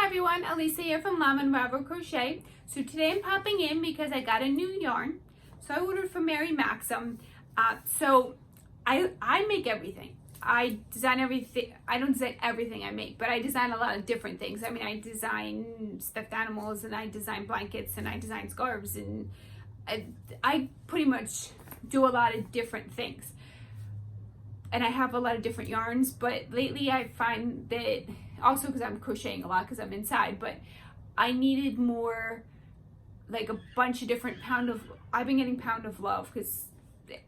everyone, Elisa here from Llama and Ravel Crochet. So today I'm popping in because I got a new yarn. So I ordered from Mary Maxim. So I make everything. I design everything. I don't design everything I make, but I design a lot of different things. I mean, I design stuffed animals, and I design blankets, and I design scarves, and I pretty much do a lot of different things. And I have a lot of different yarns, but lately I find that, also because I'm crocheting a lot because I'm inside, but I needed more, like a bunch of different I've been getting Pound of Love because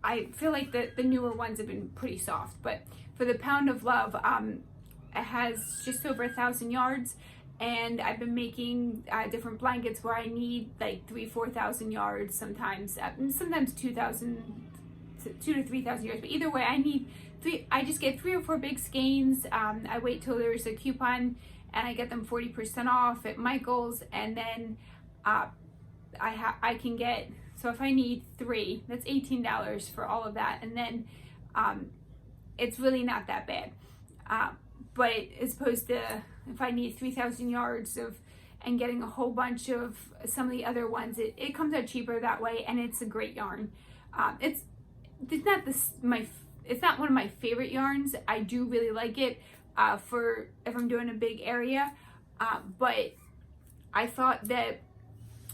I feel like the newer ones have been pretty soft, but for the Pound of Love, it has just over 1,000 yards, and I've been making different blankets where I need like 3,000-4,000 yards sometimes 2,000 to 3,000 yards, but either way I just get 3 or 4 big skeins. I wait till there's a coupon and I get them 40% off at Michael's, and then I can get, so if I need 3, that's $18 for all of that, and then it's really not that bad. But as opposed to if I need 3,000 yards and getting a whole bunch of some of the other ones, it comes out cheaper that way, and it's a great yarn. It's not one of my favorite yarns. I do really like it for if I'm doing a big area, but I thought that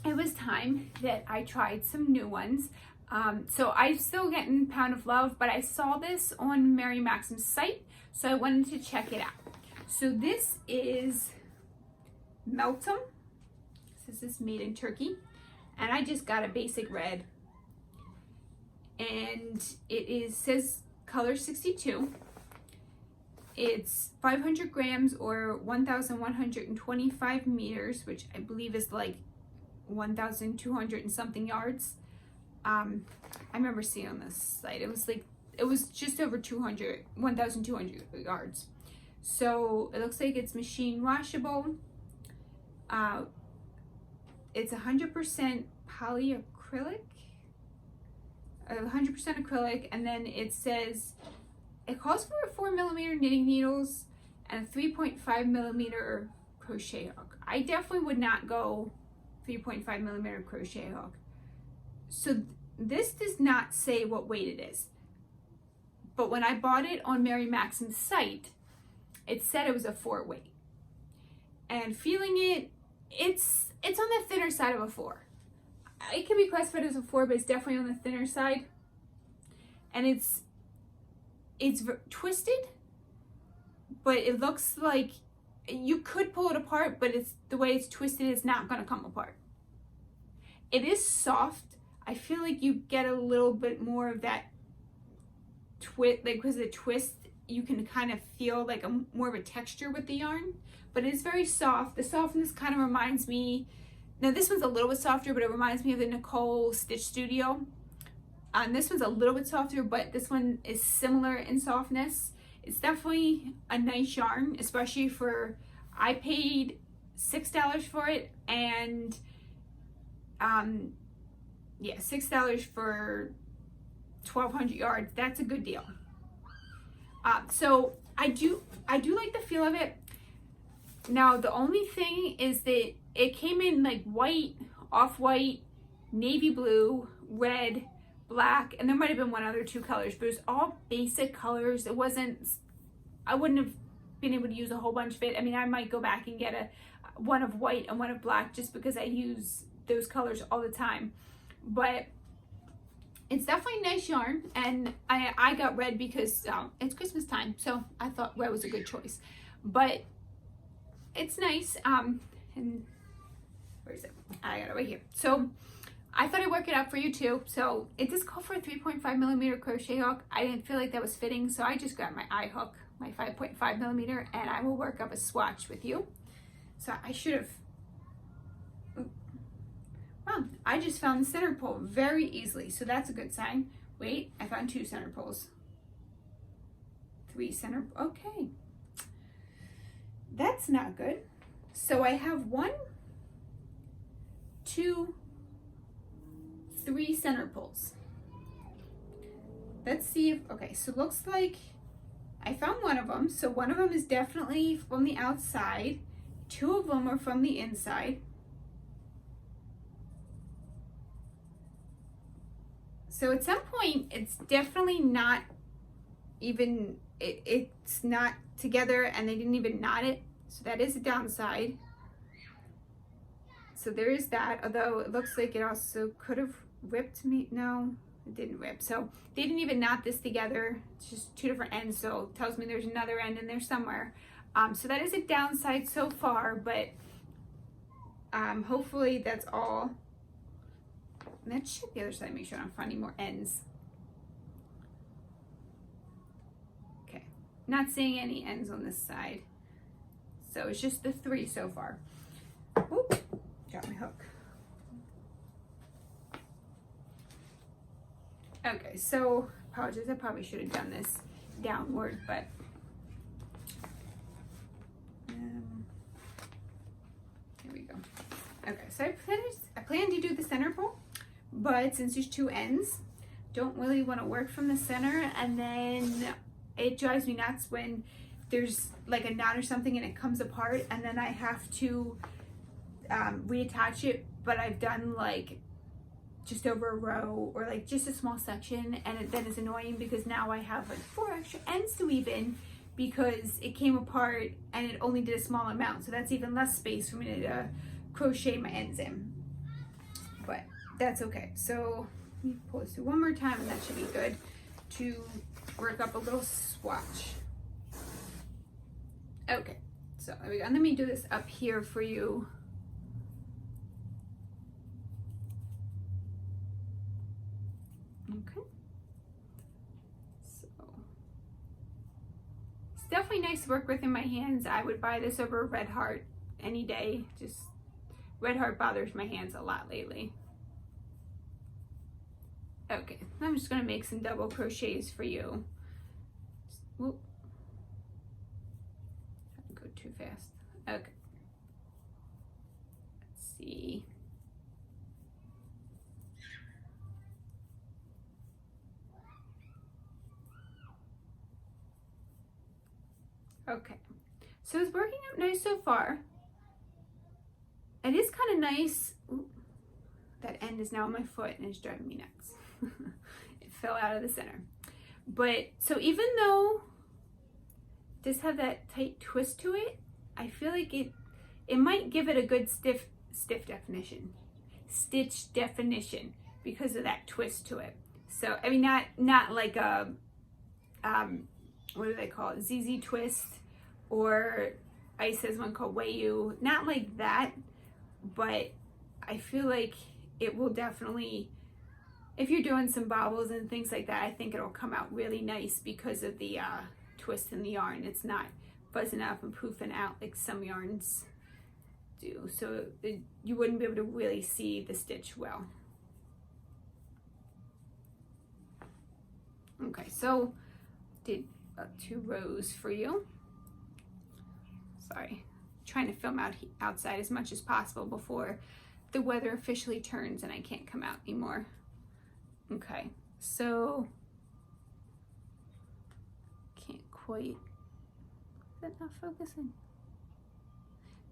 it was time that I tried some new ones. So I'm still getting Pound of Love, but I saw this on Mary Maxim's site, so I wanted to check it out. So this is Meltem. This is made in Turkey, and I just got a basic red, and it says color 62. It's 500 grams or 1,125 meters, which I believe is like 1,200 and something yards. I remember seeing on this site, it was just over 1,200 yards. So it looks like it's machine washable. It's 100% polyacrylic. 100% acrylic, and then it says it calls for 4mm knitting needles and a 3.5mm crochet hook. I definitely would not go 3.5mm crochet hook. So this does not say what weight it is, but when I bought it on Mary Maxim's site, it said it was a 4 weight, and feeling it's on the thinner side of a 4. It can be classified as a 4, but it's definitely on the thinner side. And it's twisted, but it looks like you could pull it apart, but the way it's twisted, it's not going to come apart. It is soft. I feel like you get a little bit more of that twist, like because of the twist, you can kind of feel like more of a texture with the yarn, but it's very soft. The softness kind of reminds me. Now this one's a little bit softer, but it reminds me of the Nicole Stitch Studio. This one's a little bit softer, but this one is similar in softness. It's definitely a nice yarn, especially I paid $6 for it, and yeah, $6 for 1,200 yards. That's a good deal. So I do like the feel of it. Now the only thing is that it came in like white, off-white, navy blue, red, black, and there might have been 1 other 2 colors, but it was all basic colors. I wouldn't have been able to use a whole bunch of it. I mean, I might go back and get one of white and one of black just because I use those colors all the time. But it's definitely a nice yarn, and I got red because it's Christmas time, so I thought red was a good choice. But it's nice, and where is it? I got it right here. So I thought I'd work it out for you too. So it does call for a 3.5mm crochet hook. I didn't feel like that was fitting, so I just grabbed my eye hook, my 5.5mm, and I will work up a swatch with you. So I should have, wow, I just found the center pole very easily, so that's a good sign. Wait, I found 2 center poles. 3 center, okay. That's not good. So I have 1, 2, 3 center poles. Let's see if, okay, so it looks like I found one of them. So one of them is definitely from the outside, 2 of them are from the inside. So at some point, it's definitely not even, it's not together, and they didn't even knot it. So that is a downside. So there is that, although it looks like it also could have ripped me. No, it didn't rip. So they didn't even knot this together. It's just 2 different ends. So it tells me there's another end in there somewhere. So that is a downside so far, but hopefully that's all. And let's check the other side, make sure I don't find any more ends. Okay, not seeing any ends on this side. So it's just the 3 so far. Oop, got my hook. Okay, so apologies, I probably should have done this downward, but here we go. Okay, so I plan to do the center pole, but since there's 2 ends, don't really want to work from the center, and then it drives me nuts when there's like a knot or something and it comes apart, and then I have to reattach it, but I've done like just over a row or like just a small section, and it then is annoying because now I have like 4 extra ends to weave in because it came apart and it only did a small amount, so that's even less space for me to crochet my ends in, but that's okay. So let me pull this through one more time, and that should be good to work up a little swatch. Okay, so there we go. And let me do this up here for you. Okay, so it's definitely nice to work with in my hands. I would buy this over Red Heart any day. Just Red Heart bothers my hands a lot lately. Okay, I'm just gonna make some double crochets for you. Whoop. Go too fast. Okay. Let's see. Okay, so it's working out nice so far. It is kind of nice. Ooh, that end is now on my foot and it's driving me nuts. It fell out of the center. But so even though it does have that tight twist to it, I feel like it might give it a good stitch definition because of that twist to it. So I mean, not like a what do they call it, ZZ twist, or Ice has one called Wayu, not like that, but I feel like it will definitely, if you're doing some bobbles and things like that, I think it'll come out really nice because of the twist in the yarn. It's not fuzzing up and poofing out like some yarns do, so you wouldn't be able to really see the stitch well. Okay, so did 2 rows for you. Sorry, trying to film outside as much as possible before the weather officially turns and I can't come out anymore. Okay, so can't quite, is that not focusing?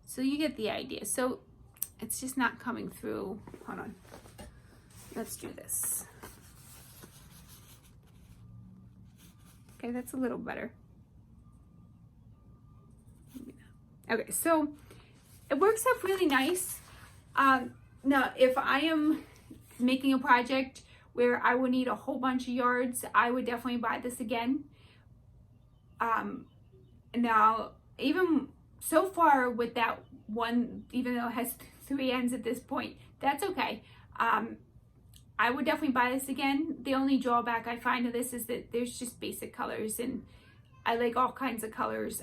So you get the idea. So it's just not coming through. Hold on, let's do this. Okay, that's a little better. Okay, so it works out really nice. Now, if I am making a project where I would need a whole bunch of yards, I would definitely buy this again. Now, even so far with that one, even though it has 3 ends at this point, that's okay. I would definitely buy this again. The only drawback I find to this is that there's just basic colors, and I like all kinds of colors.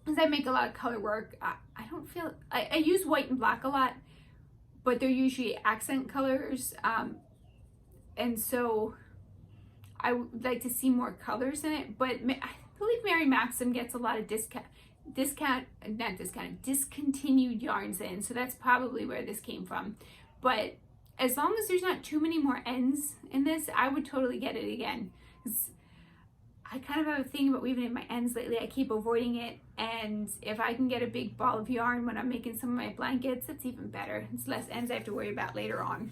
As I make a lot of color work, I don't feel, I use white and black a lot, but they're usually accent colors. And so I would like to see more colors in it, but I believe Mary Maxim gets a lot of discontinued yarns in, so that's probably where this came from. But as long as there's not too many more ends in this, I would totally get it again. I kind of have a thing about weaving in my ends lately. I keep avoiding it, and if I can get a big ball of yarn when I'm making some of my blankets, it's even better. It's less ends I have to worry about later on.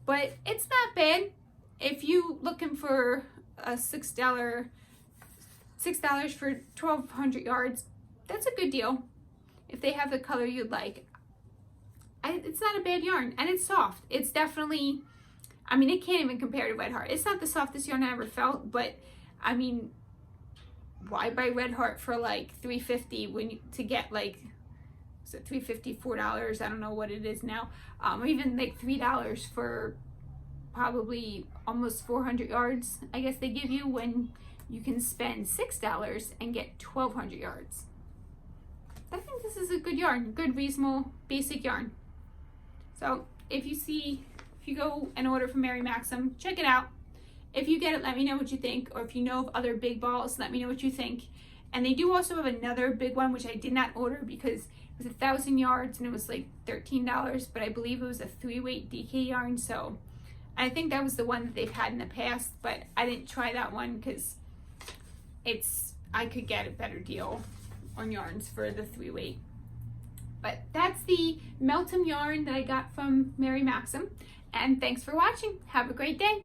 But it's not bad. If you looking for a $6 for 1,200 yards, that's a good deal. If they have the color you'd like, it's not a bad yarn, and it's soft. It's definitely, I mean, it can't even compare to Red Heart. It's not the softest yarn I ever felt, but I mean, why buy Red Heart for like $3.50 to get like, is it $3.50, $4? I don't know what it is now, or even like $3 for probably almost 400 yards. I guess they give you, when you can spend $6 and get 1,200 yards. I think this is a good yarn, good, reasonable, basic yarn. So if you go and order from Mary Maxim, check it out. If you get it, let me know what you think, or if you know of other big balls, let me know what you think. And they do also have another big one, which I did not order because it was 1,000 yards and it was like $13, but I believe it was a 3-weight DK yarn, so I think that was the one that they've had in the past, but I didn't try that one because I could get a better deal on yarns for the 3-weight. But that's the Meltem yarn that I got from Mary Maxim, and thanks for watching. Have a great day.